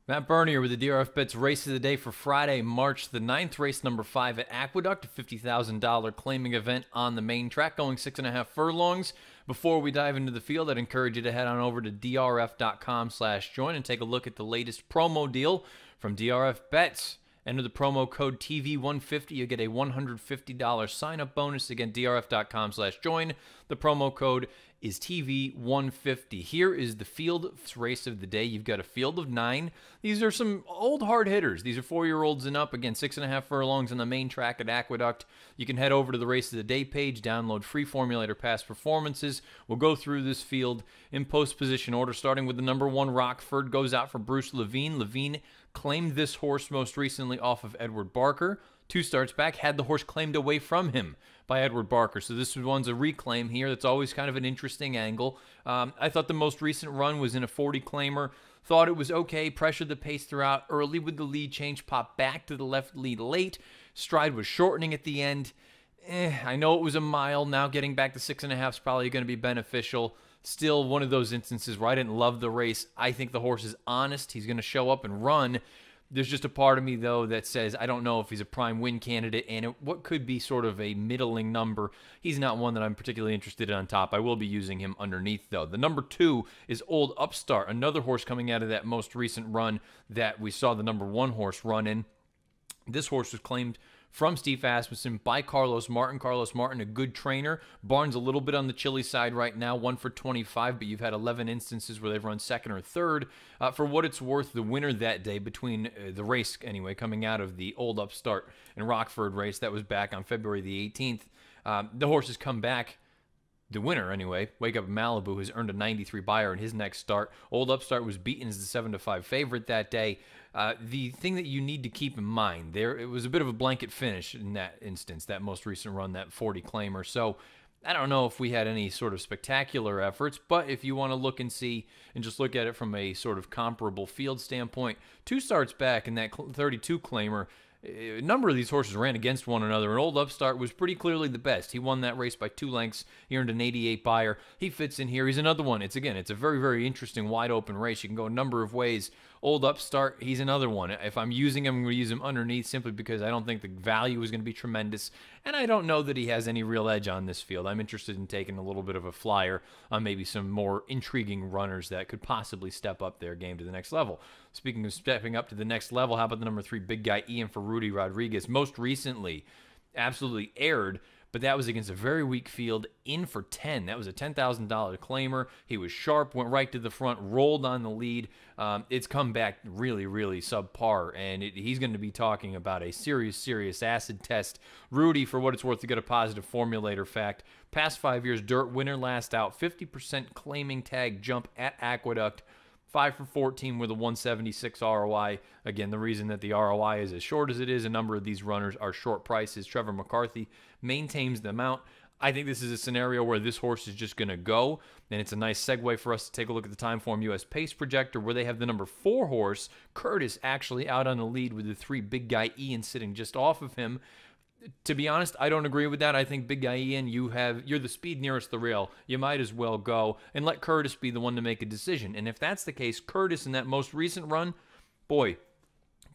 Matt Bernier with the DRF Bets Race of the Day for Friday, March the 9th. Race number 5 at Aqueduct, a $50,000 claiming event on the main track, going 6.5 furlongs. Before we dive into the field, I'd encourage you to head on over to drf.com/join and take a look at the latest promo deal from DRF Bets. Enter the promo code TV150. You get a $150 sign-up bonus. Again, drf.com/join. The promo code is TV150. Here is the field race of the day. You've got a field of 9. These are some old hard hitters. These are 4-year-olds and up. Again, 6.5 furlongs on the main track at Aqueduct. You can head over to the Race of the Day page, download free formulator past performances. We'll go through this field in post position order, starting with the number 1 Rockford. Goes out for Bruce Levine. Levine claimed this horse most recently off of Edward Barker. 2 starts back, had the horse claimed away from him by Edward Barker. So this one's a reclaim here. That's always kind of an interesting angle. I thought the most recent run was in a 40 claimer. Thought it was okay, pressured the pace throughout, early with the lead change, popped back to the left lead late. Stride was shortening at the end. I know it was a mile. Now getting back to 6.5 is probably going to be beneficial. Still one of those instances where I didn't love the race. I think the horse is honest. He's going to show up and run. There's just a part of me, though, that says I don't know if he's a prime win candidate, and what could be sort of a middling number. He's not one that I'm particularly interested in on top. I will be using him underneath, though. The number 2 is Old Upstart, another horse coming out of that most recent run that we saw the number 1 horse run in. This horse was claimed from Steve Asmussen by Carlos Martin. Carlos Martin, a good trainer. Barnes a little bit on the chilly side right now, 1 for 25, but you've had 11 instances where they've run second or third. For what it's worth, the winner that day between the race, anyway, coming out of the Old Upstart and Rockford race that was back on February the 18th, the horse has come back. The winner, anyway, Wake Up Malibu, has earned a 93 buyer in his next start. Old Upstart was beaten as the 7-5 favorite that day. The thing that you need to keep in mind, it was a bit of a blanket finish in that instance, that most recent run, that 40 claimer. So I don't know if we had any sort of spectacular efforts, but if you want to look and see and just look at it from a sort of comparable field standpoint, 2 starts back in that 32 claimer, a number of these horses ran against one another, and Old Upstart was pretty clearly the best. He won that race by 2 lengths. He earned an 88 buyer. He fits in here. He's another one. It's a very, very interesting, wide-open race. You can go a number of ways. Old Upstart, he's another one. If I'm using him, I'm going to use him underneath simply because I don't think the value is going to be tremendous, and I don't know that he has any real edge on this field. I'm interested in taking a little bit of a flyer on maybe some more intriguing runners that could possibly step up their game to the next level. Speaking of stepping up to the next level, how about the number 3 big guy, Ian for Rudy Rodriguez? Most recently, absolutely aired, but that was against a very weak field, in for 10. That was a $10,000 claimer. He was sharp, went right to the front, rolled on the lead. It's come back really, really subpar, and he's going to be talking about a serious, serious acid test. Rudy, for what it's worth, to get a positive formulator fact, past 5 years, dirt winner last out, 50% claiming tag jump at Aqueduct, 5 for 14 with a 176 ROI. Again, the reason that the ROI is as short as it is, a number of these runners are short prices. Trevor McCarthy maintains the amount. I think this is a scenario where this horse is just going to go, and it's a nice segue for us to take a look at the Timeform US Pace Projector, where they have the number 4 horse, Curtis, actually out on the lead with the 3 big guy Ian sitting just off of him. To be honest, I don't agree with that. I think big guy Ian, you're the speed nearest the rail. You might as well go and let Curtis be the one to make a decision. And if that's the case, Curtis in that most recent run, boy,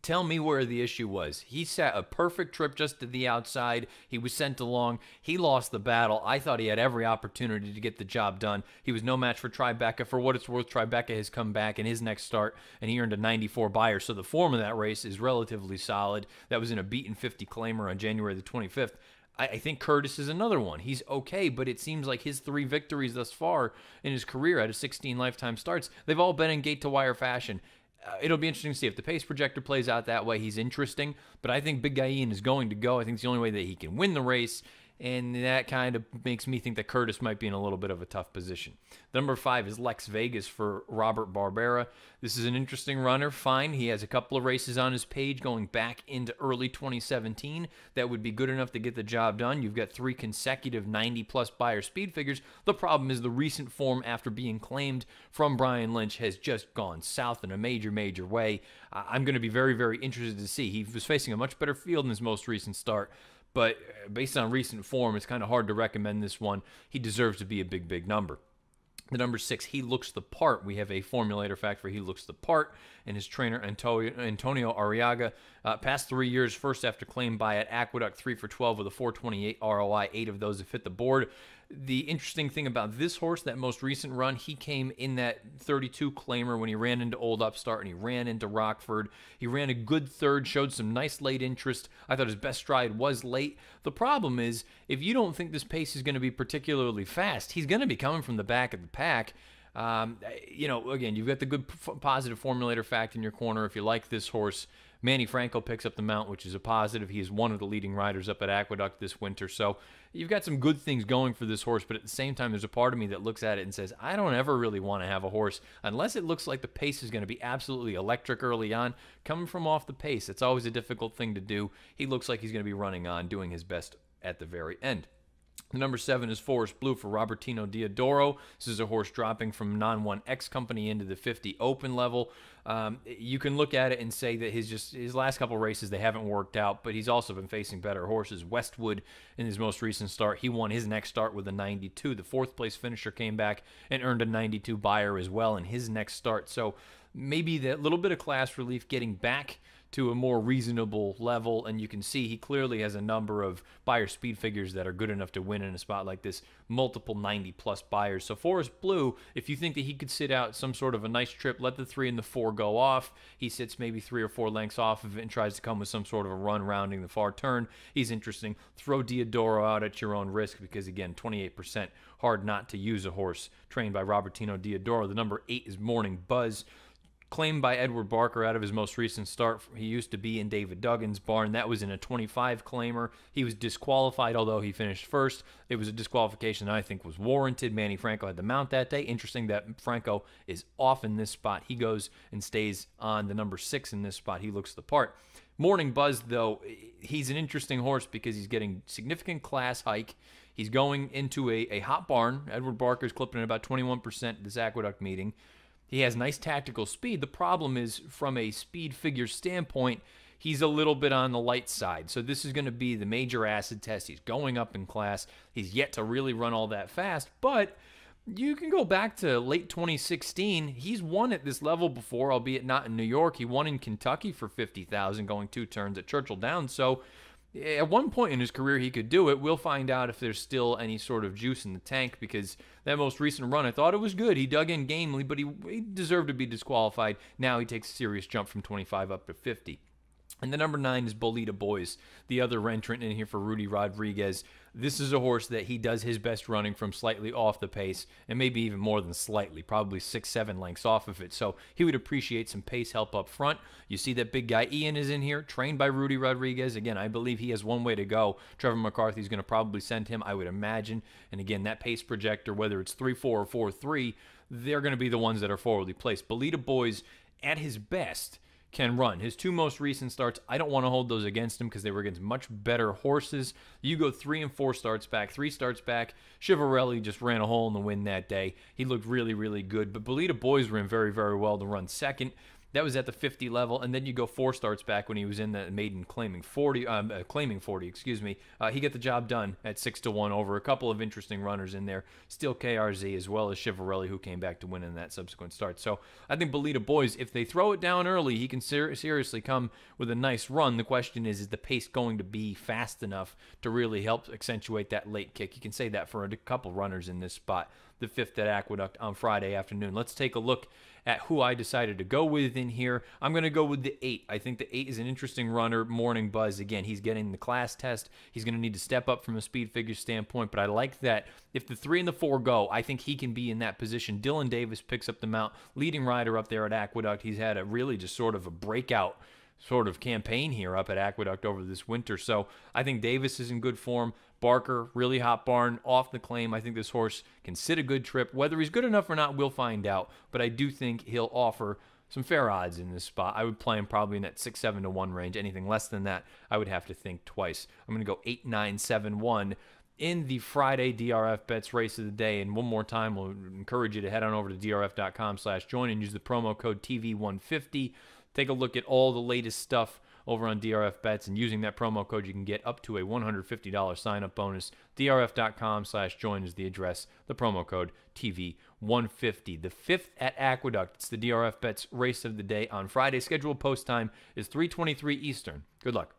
tell me where the issue was. He sat a perfect trip just to the outside. He was sent along. He lost the battle. I thought he had every opportunity to get the job done. He was no match for Tribeca. For what it's worth, Tribeca has come back in his next start, and he earned a 94 buyer. So the form of that race is relatively solid. That was in a beaten 50 claimer on January the 25th. I think Curtis is another one. He's okay, but it seems like his 3 victories thus far in his career out of 16 lifetime starts, they've all been in gate-to-wire fashion. It'll be interesting to see if the pace projector plays out that way. He's interesting, but I think Big Guy Ian is going to go. I think it's the only way that he can win the race, and that kind of makes me think that Curtis might be in a little bit of a tough position. Number 5 is Lex Vegas for Robert Barbera. This is an interesting runner. Fine. He has a couple of races on his page going back into early 2017 that would be good enough to get the job done. You've got 3 consecutive 90-plus buyer speed figures. The problem is the recent form after being claimed from Brian Lynch has just gone south in a major, major way. I'm going to be very, very interested to see. He was facing a much better field in his most recent start. But based on recent form, it's kind of hard to recommend this one. He deserves to be a big, big number. The number 6, He Looks the Part. We have a formulator fact for He Looks the Part, and his trainer Antonio Arriaga. Past 3 years, first after claim by at Aqueduct, 3 for 12 with a 428 ROI. 8 of those have hit the board. The interesting thing about this horse, that most recent run, he came in that 32 claimer when he ran into Old Upstart and he ran into Rockford. He ran a good third, showed some nice late interest. I thought his best stride was late. The problem is, if you don't think this pace is going to be particularly fast, he's going to be coming from the back of the pack. Again, you've got the good positive formulator fact in your corner. If you like this horse, Manny Franco picks up the mount, which is a positive. He is one of the leading riders up at Aqueduct this winter. So you've got some good things going for this horse, but at the same time, there's a part of me that looks at it and says, I don't ever really want to have a horse unless it looks like the pace is going to be absolutely electric early on. Coming from off the pace, it's always a difficult thing to do. He looks like he's going to be running on, doing his best at the very end. The number 7 is Forest Blue for Robertino Diodoro. This is a horse dropping from non-1X company into the 50 open level. You can look at it and say that his last couple races, they haven't worked out, but he's also been facing better horses. Westwood, in his most recent start, he won his next start with a 92. The fourth place finisher came back and earned a 92 buyer as well in his next start. So maybe that little bit of class relief getting back to a more reasonable level, and you can see he clearly has a number of buyer speed figures that are good enough to win in a spot like this, multiple 90-plus buyers. So Forest Blue, if you think that he could sit out some sort of a nice trip, let the 3 and the 4 go off, he sits maybe 3 or 4 lengths off of it and tries to come with some sort of a run rounding the far turn, he's interesting. Throw Diodoro out at your own risk because, again, 28%, hard not to use a horse trained by Robertino Diodoro. The number 8 is Morning Buzz, claimed by Edward Barker out of his most recent start. He used to be in David Duggan's barn. That was in a 25 claimer. He was disqualified, although he finished first. It was a disqualification that I think was warranted. Manny Franco had the mount that day. Interesting that Franco is off in this spot. He goes and stays on the number 6 in this spot. He looks the part. Morning Buzz, though, he's an interesting horse because he's getting significant class hike. He's going into a hot barn. Edward Barker's clipping at about 21% at this Aqueduct meeting. He has nice tactical speed. The problem is, from a speed figure standpoint, he's a little bit on the light side. So this is going to be the major acid test. He's going up in class. He's yet to really run all that fast, but you can go back to late 2016. He's won at this level before, albeit not in New York. He won in Kentucky for $50,000 going 2 turns at Churchill Downs. So at one point in his career, he could do it. We'll find out if there's still any sort of juice in the tank, because that most recent run, I thought it was good. He dug in gamely, but he deserved to be disqualified. Now he takes a serious jump from 25 up to 50. And the number 9 is Bolita Boys, the other entrant in here for Rudy Rodriguez. This is a horse that he does his best running from slightly off the pace, and maybe even more than slightly, probably 6-7 lengths off of it. So he would appreciate some pace help up front. You see that big guy Ian is in here, trained by Rudy Rodriguez. Again, I believe he has one way to go. Trevor McCarthy's going to probably send him, I would imagine. And again, that pace projector, whether it's 3-4 or 4-3, they're going to be the ones that are forwardly placed. Bolita Boys, at his best, can run. His 2 most recent starts, I don't want to hold those against him because they were against much better horses. You go 3 and 4 starts back, 3 starts back. Chiavarelli just ran a hole in the wind that day. He looked really, really good. But Bolita Boys ran very, very well to run second. That was at the 50 level, and then you go 4 starts back when he was in the maiden claiming 40. He got the job done at 6-1 over a couple of interesting runners in there. Still KRZ as well as Chiavarelli, who came back to win in that subsequent start. So I think Bolita Boys, if they throw it down early, he can seriously come with a nice run. The question is the pace going to be fast enough to really help accentuate that late kick? You can say that for a couple runners in this spot. The 5th at Aqueduct on Friday afternoon. Let's take a look at who I decided to go with in here. I'm going to go with the 8. I think the 8 is an interesting runner. Morning Buzz, again, he's getting the class test. He's going to need to step up from a speed figure standpoint, but I like that if the 3 and the 4 go, I think he can be in that position. Dylan Davis picks up the mount, leading rider up there at Aqueduct. He's had a really just sort of a breakout sort of campaign here up at Aqueduct over this winter. So I think Davis is in good form. Barker, really hot barn, off the claim. I think this horse can sit a good trip. Whether he's good enough or not, we'll find out. But I do think he'll offer some fair odds in this spot. I would play him probably in that 6-7 to 1 range. Anything less than that, I would have to think twice. I'm going to go 8-9-7-1 in the Friday DRF Bets Race of the Day. And one more time, we'll encourage you to head on over to drf.com/join and use the promo code TV150. Take a look at all the latest stuff over on DRF Bets, and using that promo code, you can get up to a $150 sign-up bonus. DRF.com/join is the address. The promo code TV150. The 5th at Aqueduct. It's the DRF Bets race of the day on Friday. Scheduled post time is 3:23 Eastern. Good luck.